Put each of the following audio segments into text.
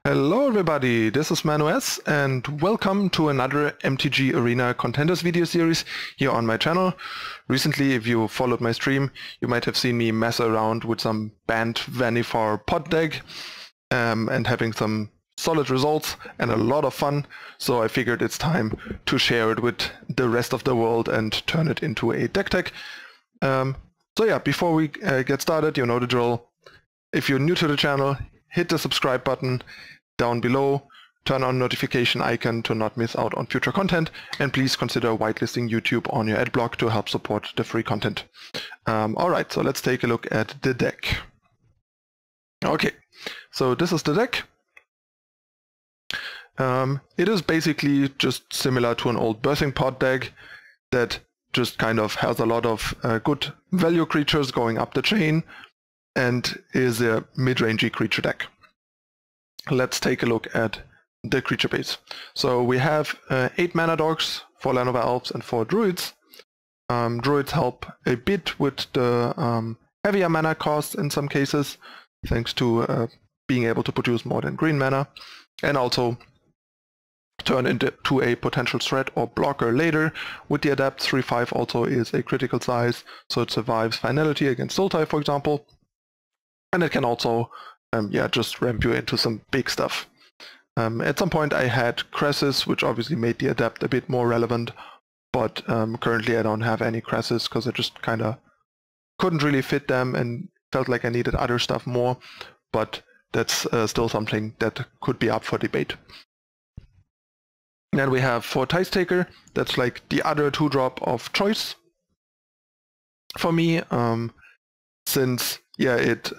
Hello everybody, this is ManuS and welcome to another MTG Arena Contenders video series here on my channel. Recently, if you followed my stream, you might have seen me mess around with some Bant Vannifar Pod deck and having some solid results and a lot of fun, so I figured it's time to share it with the rest of the world and turn it into a deck tech. So yeah, before we get started, you know the drill. If you're new to the channel, hit the subscribe button down below, turn on notification icon to not miss out on future content, and please consider whitelisting YouTube on your adblock to help support the free content. Alright, so let's take a look at the deck. Okay, so this is the deck. It is basically just similar to an old Birthing Pod deck that just kind of has a lot of good value creatures going up the chain and is a mid-rangey creature deck. Let's take a look at the creature base. So we have 8 mana dogs, 4 Llanowar Elves and 4 Druids. Druids help a bit with the heavier mana cost in some cases, thanks to being able to produce more than green mana, and also turn into a potential threat or blocker later. With the Adapt 3/5 also is a critical size, so it survives finality against Sultai, for example. And it can also just ramp you into some big stuff. At some point I had Cresses, which obviously made the Adapt a bit more relevant, but currently I don't have any Cresses because I just kind of couldn't really fit them and felt like I needed other stuff more, but that's still something that could be up for debate. Then we have for Tithe Taker, that's like the other 2-drop of choice for me, since it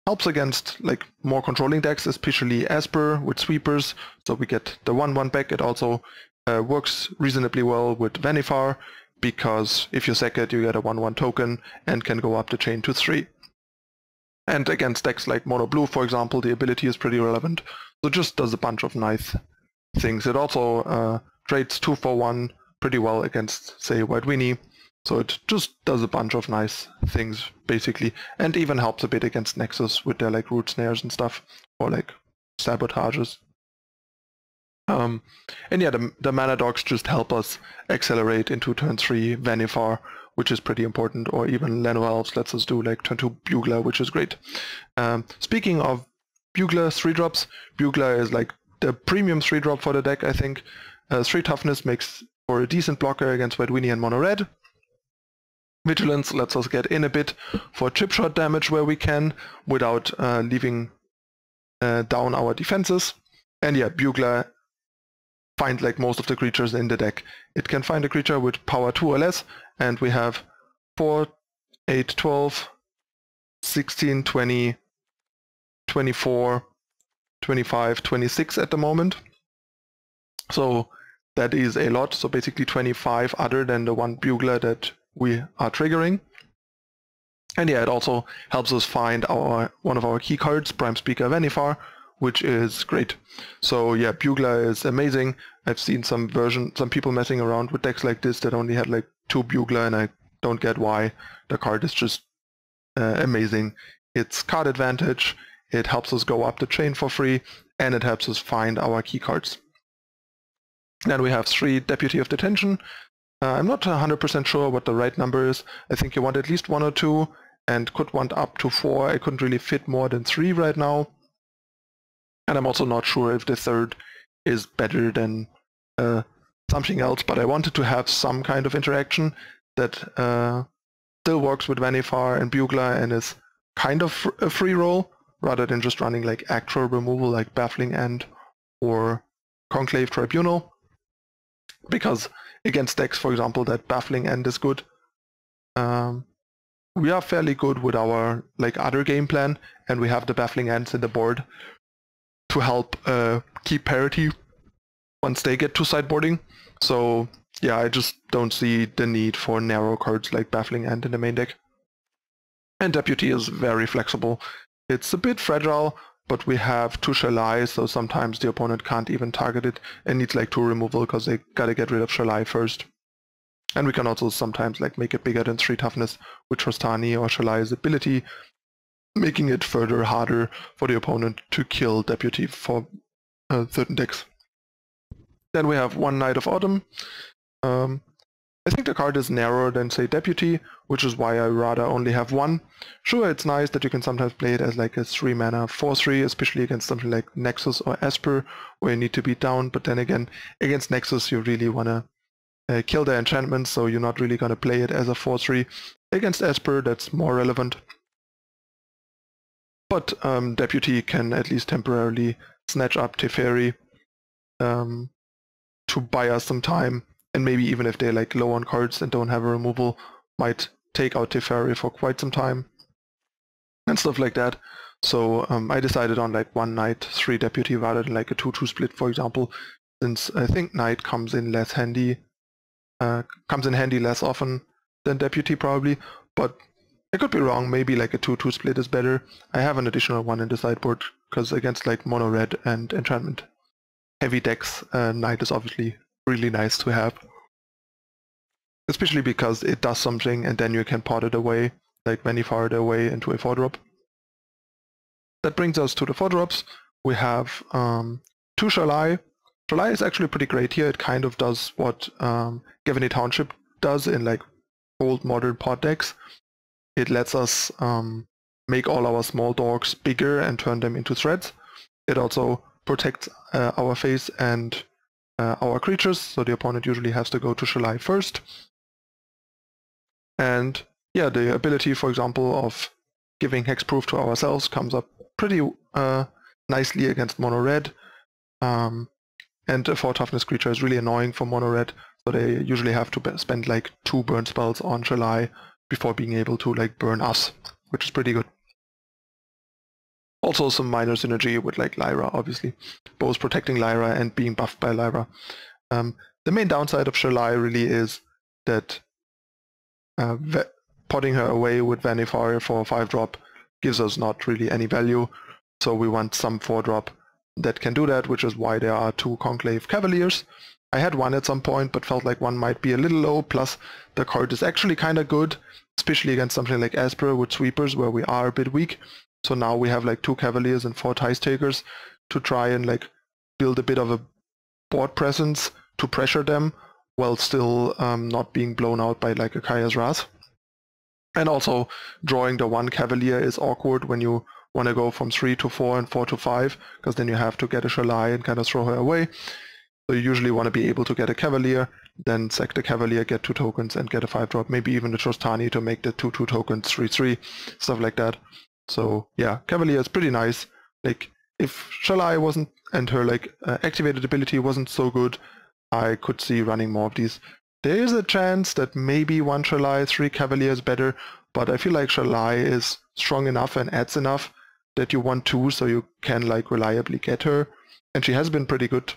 helps against like more controlling decks, especially Esper with sweepers, so we get the 1/1 back. It also works reasonably well with Vannifar, because if you sack it, you get a 1/1 token and can go up the chain to 3. And against decks like Mono Blue, for example, the ability is pretty relevant, so it just does a bunch of nice things. It also trades 2 for 1 pretty well against, say, White Winnie. So it just does a bunch of nice things, basically, and even helps a bit against Nexus with their like root snares and stuff, or like sabotages. And yeah, the mana dogs just help us accelerate into turn 3 Vannifar, which is pretty important, or even Llanowar Elves lets us do like turn 2 Bugler, which is great. Speaking of Bugler 3-drops, Bugler is like the premium 3-drop for the deck, I think. 3 toughness makes for a decent blocker against White Winnie and Mono Red. Vigilance lets us get in a bit for chip shot damage where we can, without leaving down our defenses. And yeah, Bugler finds like most of the creatures in the deck. It can find a creature with power 2 or less, and we have 4, 8, 12, 16, 20, 24, 25, 26 at the moment. So that is a lot, so basically 25 other than the 1 Bugler that we are triggering. And yeah, it also helps us find one of our key cards, Prime Speaker Vannifar, which is great. So yeah, Bugler is amazing. I've seen some people messing around with decks like this that only had like 2 Bugler, and I don't get why. The card is just amazing. It's card advantage, it helps us go up the chain for free, and it helps us find our key cards. Then we have 3 Deputy of Detention. I'm not 100% sure what the right number is. I think you want at least 1 or 2, and could want up to 4. I couldn't really fit more than 3 right now. And I'm also not sure if the 3rd is better than something else, but I wanted to have some kind of interaction that still works with Vannifar and Bugler and is kind of a free roll, rather than just running like actual removal like Baffling End or Conclave Tribunal. Because against decks, for example, that Baffling End is good. We are fairly good with our like other game plan, and we have the Baffling Ends in the board to help keep parity once they get to sideboarding. So yeah, I just don't see the need for narrow cards like Baffling End in the main deck. And Deputy is very flexible. It's a bit fragile, but we have 2 Shalai, so sometimes the opponent can't even target it and needs like 2 removal because they gotta get rid of Shalai first. And we can also sometimes like make it bigger than 3 toughness with Trostani or Shalai's ability. making it further harder for the opponent to kill Deputy for certain decks. Then we have one Knight of Autumn. I think the card is narrower than, say, Deputy, which is why I rather only have one. Sure, it's nice that you can sometimes play it as like a 3-mana 4/3, especially against something like Nexus or Esper, where you need to beat down, but then again, against Nexus you really want to kill the enchantments, so you're not really going to play it as a 4/3. Against Esper, that's more relevant. But Deputy can at least temporarily snatch up Teferi to buy us some time. And maybe even if they're like low on cards and don't have a removal, might take out Teferi for quite some time. And stuff like that. So I decided on like one Knight, 3 Deputy rather than like a 2-2 split, for example, since I think Knight comes in handy less often than Deputy probably, but I could be wrong, maybe like a 2-2 split is better. I have an additional one in the sideboard, because against like mono red and enchantment heavy decks, Knight is obviously really nice to have. Especially because it does something and then you can pot it away, like Vannifar it away into a 4-drop. That brings us to the 4-drops. We have 2 Shalai. Shalai is actually pretty great here. It kind of does what Gavany Township does in like old modern pot decks. It lets us make all our small dogs bigger and turn them into threats. It also protects our face and our creatures, so the opponent usually has to go to Shalai first. And yeah, the ability, for example, of giving hexproof to ourselves comes up pretty nicely against mono red. And a 4 toughness creature is really annoying for mono red, so they usually have to spend like 2 burn spells on Shalai before being able to like burn us, which is pretty good. Also some minor synergy with like Lyra, obviously, both protecting Lyra and being buffed by Lyra. The main downside of Shalai really is that potting her away with Vannifar for a 5-drop gives us not really any value, so we want some 4-drop that can do that, which is why there are 2 Conclave Cavaliers. I had one at some point, but felt like one might be a little low, plus the card is actually kind of good, especially against something like Esper with Sweepers, where we are a bit weak. So now we have like 2 Cavaliers and 4 Tithe Takers to try and like build a bit of a board presence to pressure them while still not being blown out by like a Kaya's Wrath. And also drawing the 1 Cavalier is awkward when you want to go from 3 to 4 and 4 to 5, because then you have to get a Shalai and kind of throw her away. So you usually want to be able to get a Cavalier, then sack the Cavalier, get 2 tokens and get a 5-drop, maybe even a Trostani to make the 2/2 tokens 3/3, stuff like that. So yeah, Cavalier is pretty nice. Like if Shalai wasn't, and her like activated ability wasn't so good, I could see running more of these. There is a chance that maybe 1 Shalai, 3 Cavalier is better, but I feel like Shalai is strong enough and adds enough that you want 2 so you can like reliably get her. And she has been pretty good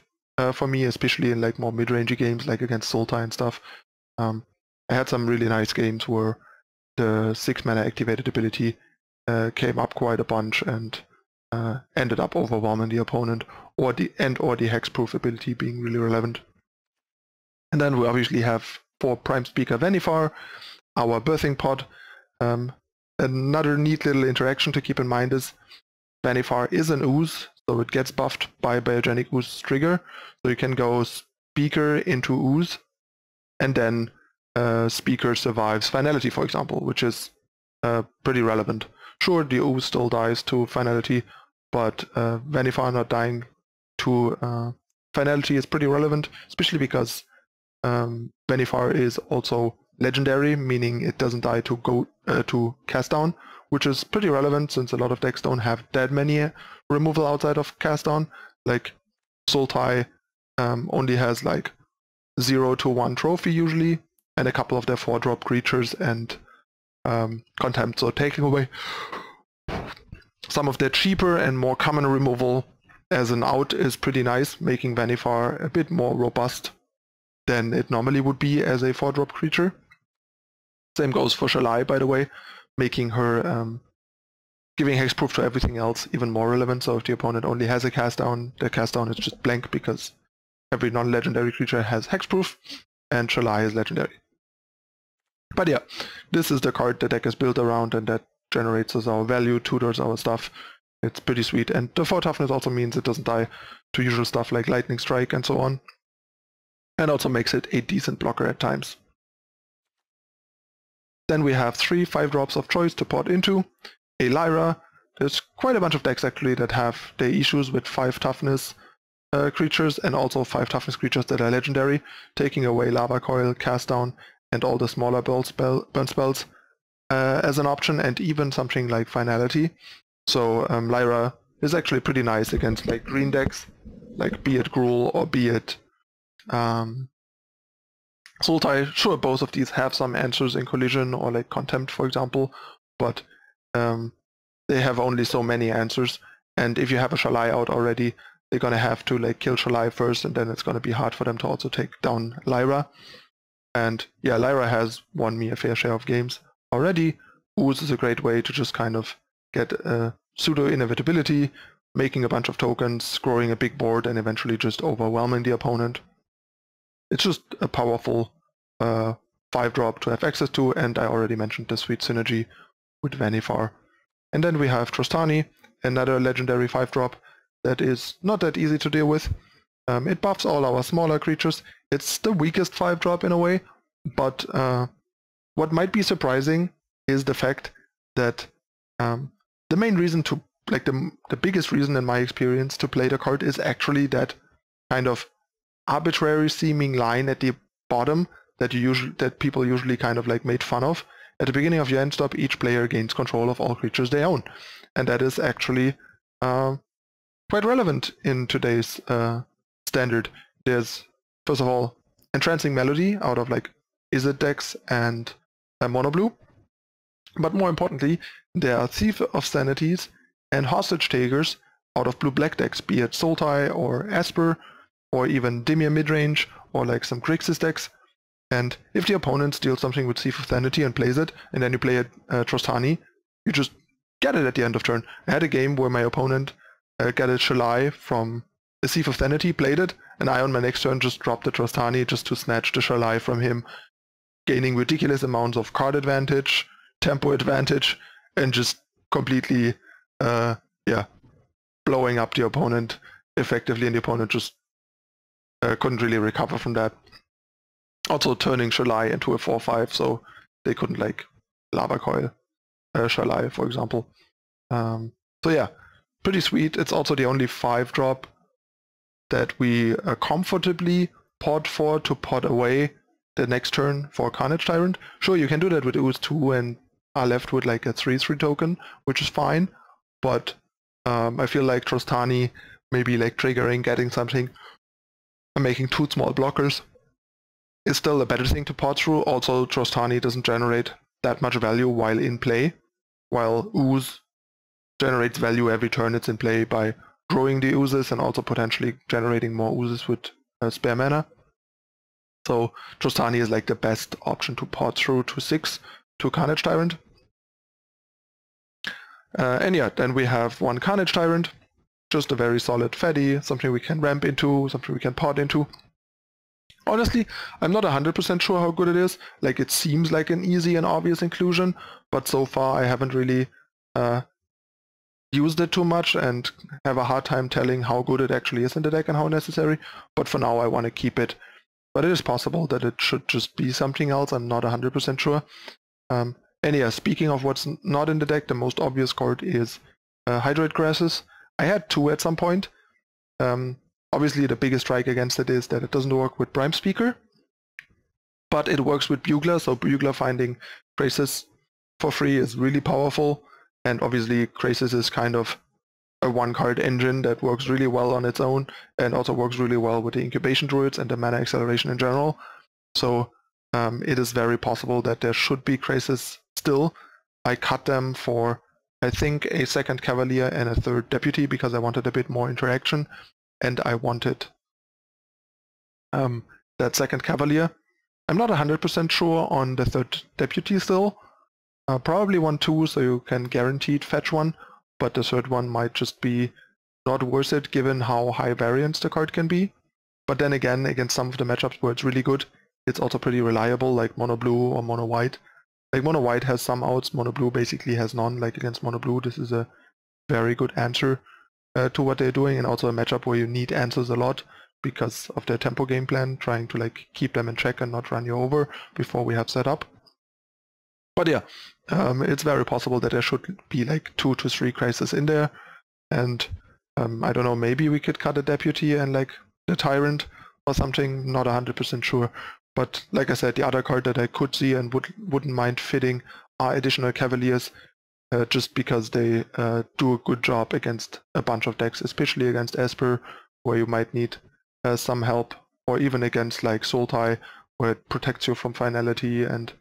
for me, especially in like more mid-rangey games like against Sultai and stuff. I had some really nice games where the 6-mana activated ability came up quite a bunch and ended up overwhelming the opponent, or the hexproof ability being really relevant. And then we obviously have 4 Prime Speaker Vannifar, our birthing pod. Another neat little interaction to keep in mind is Vannifar is an ooze, so it gets buffed by Biogenic Ooze trigger. So you can go Speaker into ooze, and then Speaker survives Finality, for example, which is pretty relevant. Sure, the ooze still dies to Finality, but Vannifar not dying to Finality is pretty relevant, especially because Vannifar is also legendary, meaning it doesn't die to cast down, which is pretty relevant since a lot of decks don't have that many removal outside of cast down. Like Sultai only has like 0 to 1 trophy usually, and a couple of their 4-drop creatures and contempt, so taking away some of their cheaper and more common removal as an out is pretty nice, making Vannifar a bit more robust than it normally would be as a 4-drop creature. Same goes for Shalai, by the way, making her giving hexproof to everything else even more relevant. So if the opponent only has a cast down, the cast down is just blank because every non-legendary creature has hexproof, and Shalai is legendary. But yeah, this is the card the deck is built around, and that generates us our value, tutors our stuff. It's pretty sweet. And the 4 toughness also means it doesn't die to usual stuff like lightning strike and so on. And also makes it a decent blocker at times. Then we have 3 5-drops of choice to pot into. A Lyra. There's quite a bunch of decks actually that have their issues with 5 toughness creatures and also 5 toughness creatures that are legendary, taking away Lava Coil, Cast Down, and all the smaller burn spells as an option, and even something like Finality. So Lyra is actually pretty nice against like green decks, like be it Gruul or be it Sultai. Sure, both of these have some answers in Collision or like Contempt, for example, but they have only so many answers, and if you have a Shalai out already, they're gonna have to like kill Shalai first, and then it's gonna be hard for them to also take down Lyra. And yeah, Lyra has won me a fair share of games already. Ooze is a great way to just kind of get pseudo-inevitability, making a bunch of tokens, growing a big board, and eventually just overwhelming the opponent. It's just a powerful 5-drop to have access to, and I already mentioned the sweet synergy with Vannifar. And then we have Trostani, another legendary 5-drop that is not that easy to deal with. It buffs all our smaller creatures. It's the weakest 5-drop in a way, but what might be surprising is the fact that the main reason to, like the biggest reason in my experience to play the card is actually that kind of arbitrary seeming line at the bottom that people usually kind of like made fun of. At the beginning of your end stop, each player gains control of all creatures they own, and that is actually quite relevant in today's standard. There's, first of all, Entrancing Melody out of like Izzet decks and Mono Blue, but more importantly, there are Thief of Sanities and Hostage Takers out of blue-black decks, be it Sultai or Esper, or even Dimir midrange, or like some Grixis decks. And if the opponent steals something with Thief of Sanity and plays it, and then you play it Trostani, you just get it at the end of turn. I had a game where my opponent got a Shalai from the Thief of Sanity, played it, and I on my next turn just dropped the Trostani just to snatch the Shalai from him, gaining ridiculous amounts of card advantage, tempo advantage, and just completely blowing up the opponent effectively, and the opponent just couldn't really recover from that. Also turning Shalai into a 4/5, so they couldn't like Lava Coil Shalai, for example. So yeah, pretty sweet. It's also the only 5-drop that we comfortably pot for to pot away the next turn for Carnage Tyrant. Sure, you can do that with Ooze too and are left with like a 3/3 token, which is fine, but I feel like Trostani maybe like triggering, getting something, and making 2 small blockers is still a better thing to pot through. Also, Trostani doesn't generate that much value while in play, while Ooze generates value every turn it's in play by growing the Oozes and also potentially generating more Oozes with spare mana. So Trostani is like the best option to pot through to 6 to Carnage Tyrant. And yeah, then we have 1 Carnage Tyrant, just a very solid fatty, something we can ramp into, something we can pot into. Honestly, I'm not 100% sure how good it is. Like, it seems like an easy and obvious inclusion, but so far I haven't really used it too much and have a hard time telling how good it actually is in the deck and how necessary. But for now I want to keep it. But it is possible that it should just be something else. I'm not 100% sure. And yeah, speaking of what's not in the deck, the most obvious card is Hydrate Grasses. I had 2 at some point. Obviously the biggest strike against it is that it doesn't work with Prime Speaker, but it works with Bugler, so Bugler finding Krasis for free is really powerful, and obviously Krasis is kind of a 1-card engine that works really well on its own, and also works really well with the Incubation Druids and the mana acceleration in general. So it is very possible that there should be Krasis still. I cut them for, I think, a 2nd Cavalier and a 3rd Deputy because I wanted a bit more interaction. And I wanted that 2nd Cavalier. I'm not 100% sure on the 3rd Deputy still. Probably 1/2, so you can guaranteed fetch 1, but the 3rd one might just be not worth it given how high variance the card can be. But then again, against some of the matchups where it's really good, it's also pretty reliable, like Mono Blue or Mono White, Like mono white has some outs, mono blue basically has none. Like against mono blue, this is a very good answer to what they're doing, and also a matchup where you need answers a lot because of their tempo game plan, trying to like keep them in check and not run you over before we have set up. But yeah, it's very possible that there should be like 2 to 3 crises in there, and I don't know, maybe we could cut a Deputy and like the Tyrant or something, not 100% sure. But like I said, the other card that I could see and wouldn't mind fitting are additional Cavaliers, just because they do a good job against a bunch of decks, especially against Esper, where you might need some help, or even against like Sultai, where it protects you from finality and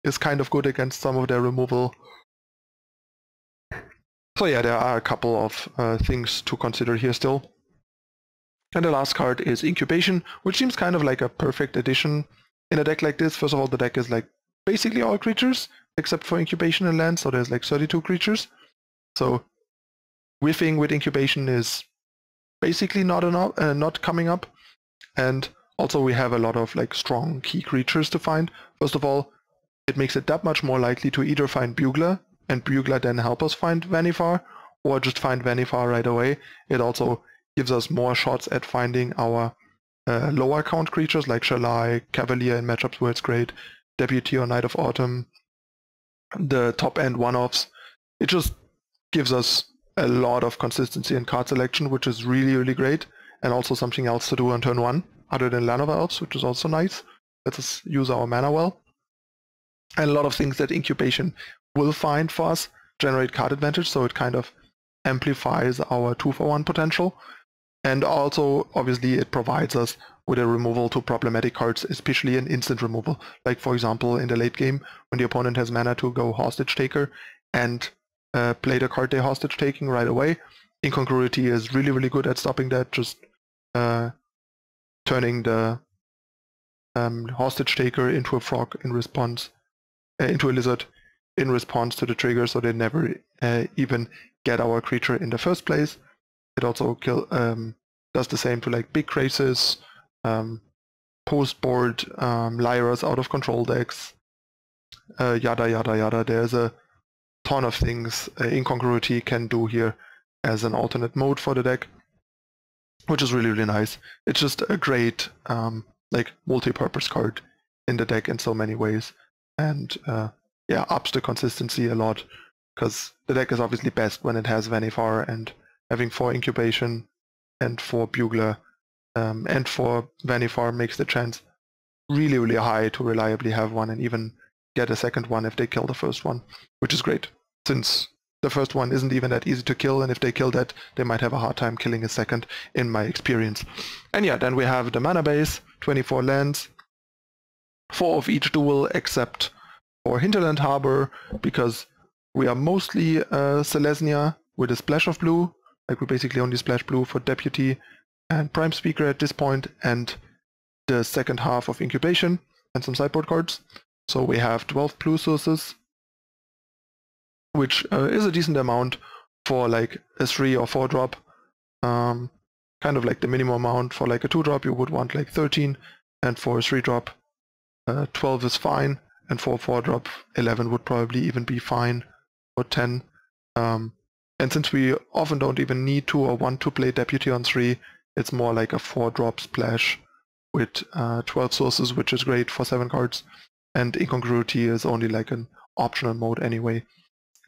is kind of good against some of their removal. So yeah, there are a couple of things to consider here still. And the last card is Incubation, which seems kind of like a perfect addition in a deck like this. First of all, the deck is like basically all creatures, except for Incubation and land, so there's like 32 creatures. So whiffing with Incubation is basically not coming up. And also we have a lot of like strong key creatures to find. First of all, it makes it that much more likely to either find Bugler, and Bugler then help us find Vannifar, or just find Vannifar right away. It also gives us more shots at finding our lower count creatures like Shalai, Cavalier in matchups where it's great, Deputy or Knight of Autumn, the top end one-offs. It just gives us a lot of consistency in card selection, which is really, really great, and also something else to do on turn 1, other than Llanowar Elves, which is also nice. Let us use our mana well. And a lot of things that Incubation will find for us generate card advantage, so it kind of amplifies our 2-for-1 potential. And also, obviously, it provides us with a removal to problematic cards, especially an instant removal. Like, for example, in the late game, when the opponent has mana to go Hostage Taker and play the card they're hostage taking right away. Incongruity is really, really good at stopping that, just turning the Hostage Taker into a frog in response, into a lizard in response to the trigger, so they never even get our creature in the first place. It also does the same to like big crises, post-board Lyras out of control decks, yada yada yada. There's a ton of things Incongruity can do here as an alternate mode for the deck, which is really, really nice. It's just a great like multi-purpose card in the deck in so many ways, and yeah, ups the consistency a lot, because the deck is obviously best when it has Vannifar, and having 4 Incubation and 4 Bugler and 4 Vannifar makes the chance really, really high to reliably have one and even get a second one if they kill the first one, which is great, since the first one isn't even that easy to kill, and if they kill that, they might have a hard time killing a second, in my experience. And yeah, then we have the mana base, 24 lands, 4 of each dual except for Hinterland Harbor, because we are mostly Selesnya with a splash of blue. Like, we basically only splash blue for Deputy and Prime Speaker at this point, and the second half of Incubation and some sideboard cards. So we have 12 blue sources, which is a decent amount for like a 3 or 4 drop. Kind of like the minimum amount. For like a 2 drop you would want like 13, and for a 3 drop 12 is fine, and for a 4 drop 11 would probably even be fine, or 10. And since we often don't even need to or want to play Deputy on 3, it's more like a 4 drop splash with 12 sources, which is great for 7 cards. And Incongruity is only like an optional mode anyway.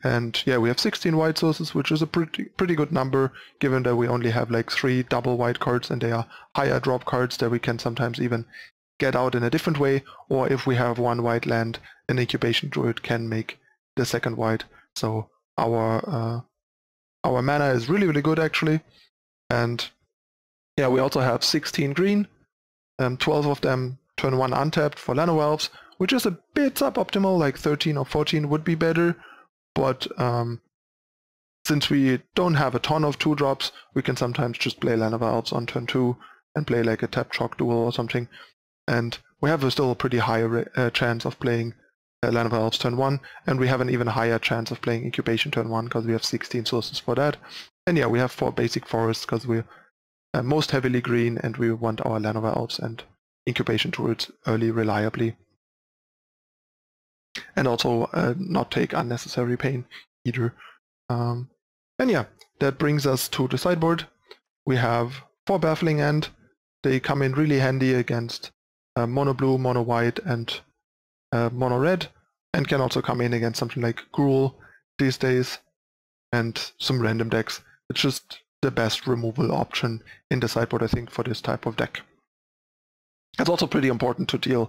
And yeah, we have 16 white sources, which is a pretty good number, given that we only have like 3 double white cards, and they are higher drop cards that we can sometimes even get out in a different way, or if we have 1 white land, an Incubation Druid can make the second white. So our mana is really, really good actually. And yeah, we also have 16 green, 12 of them turn 1 untapped for Llanowar Elves, which is a bit suboptimal, like 13 or 14 would be better. But since we don't have a ton of 2 drops, we can sometimes just play Llanowar Elves on turn 2 and play like a tap shock duel or something. And we have still a pretty high chance of playing Llanowar Elves turn 1, and we have an even higher chance of playing Incubation turn 1 because we have 16 sources for that. And yeah, we have 4 basic forests because we're most heavily green, and we want our Llanowar Elves and Incubation Druids early reliably. and also not take unnecessary pain either. And yeah, that brings us to the sideboard. We have 4 Baffling End. They come in really handy against mono blue, mono white, and mono red, and can also come in against something like Gruul these days and some random decks. It's just the best removal option in the sideboard, I think, for this type of deck. It's also pretty important to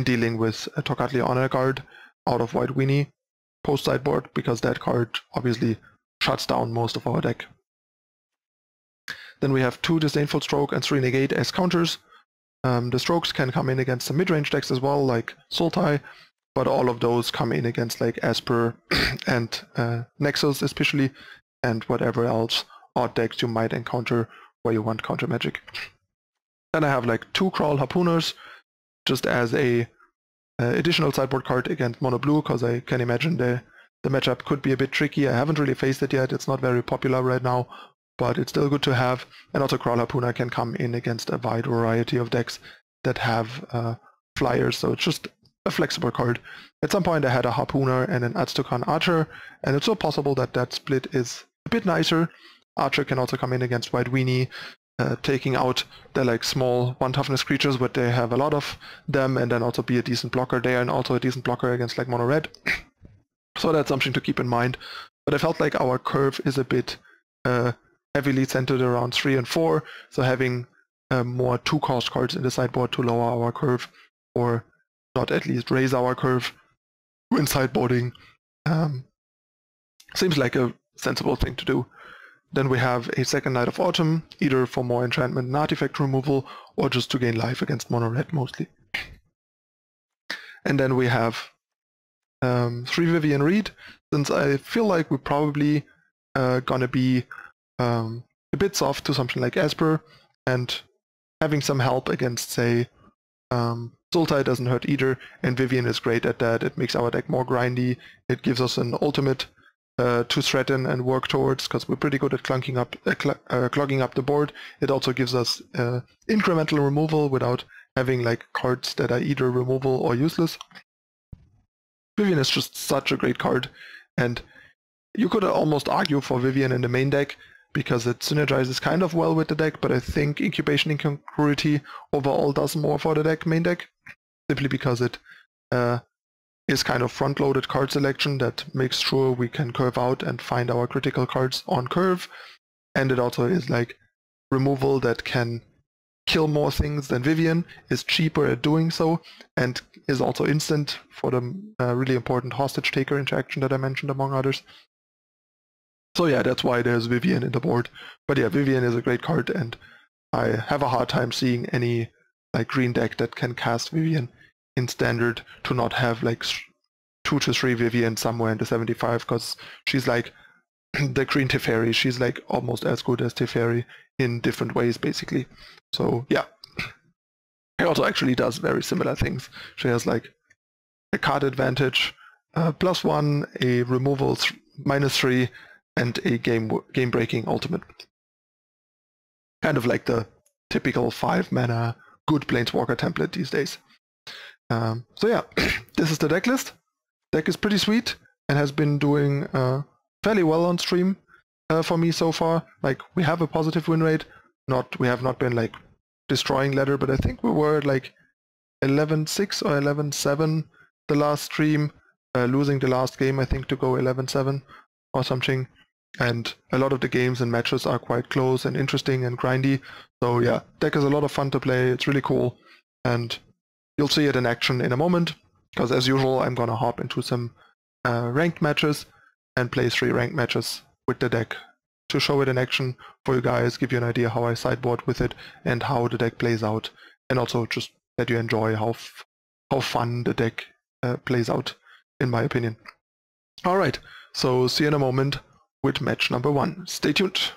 dealing with a Tocatli Honor card out of White Weenie post sideboard, because that card obviously shuts down most of our deck. Then we have 2 Disdainful Stroke and 3 Negate as counters. The strokes can come in against some mid-range decks as well, like Sultai, but all of those come in against like Esper and Nexus especially, and whatever else odd decks you might encounter where you want counter magic. Then I have like 2 Crawl Harpooners, just as a additional sideboard card against mono blue, because I can imagine the matchup could be a bit tricky. I haven't really faced it yet, it's not very popular right now, but it's still good to have. And also Crawl Harpooner can come in against a wide variety of decks that have flyers, so it's just a flexible card. At some point I had a Harpooner and an Aztukan Archer, and it's so possible that that split is a bit nicer. Archer can also come in against White Weenie, taking out the like small 1 toughness creatures, but they have a lot of them, and then also be a decent blocker there, and also a decent blocker against like mono red. So that's something to keep in mind. But I felt like our curve is a bit heavily centered around 3 and 4, so having more 2-cost cards in the sideboard to lower our curve, or not at least raise our curve when sideboarding, seems like a sensible thing to do. Then we have a second Night of Autumn, either for more enchantment and artifact removal, or just to gain life against mono red mostly. And then we have 3 Vivian Reed, since I feel like we're probably gonna be a bit soft to something like Esper, and having some help against, say, Sultai doesn't hurt either, and Vivian is great at that. It makes our deck more grindy, it gives us an ultimate to threaten and work towards, because we're pretty good at clogging up the board. It also gives us incremental removal without having like cards that are either removal or useless. Vivian is just such a great card, and you could almost argue for Vivian in the main deck, because it synergizes kind of well with the deck, but I think Incubation Incongruity overall does more for the main deck, simply because it is kind of front-loaded card selection that makes sure we can curve out and find our critical cards on curve, and it also is like removal that can kill more things than Vivian, is cheaper at doing so, and is also instant for the really important Hostage Taker interaction that I mentioned, among others. So yeah, that's why there's Vivian in the board. But yeah, Vivian is a great card, and I have a hard time seeing any like green deck that can cast Vivian in standard to not have like 2 to 3 Vivian somewhere in the 75, because she's like the green Teferi. She's like almost as good as Teferi in different ways, basically. So yeah, she also actually does very similar things. She has like a card advantage, +1, a removal -3, and a game-breaking ultimate. Kind of like the typical 5-mana good Planeswalker template these days. So yeah, this is the deck list. Deck is pretty sweet and has been doing fairly well on stream for me so far. Like, we have a positive win rate. We have not been like destroying ladder, but I think we were at like 11-6 or 11-7 the last stream, losing the last game I think to go 11-7 or something. And a lot of the games and matches are quite close and interesting and grindy. So yeah, deck is a lot of fun to play. It's really cool, and you'll see it in action in a moment, because as usual I'm gonna hop into some ranked matches and play 3 ranked matches with the deck to show it in action for you guys, give you an idea how I sideboard with it and how the deck plays out, and also just let you enjoy how fun the deck plays out, in my opinion. Alright, so see you in a moment with match number 1. Stay tuned.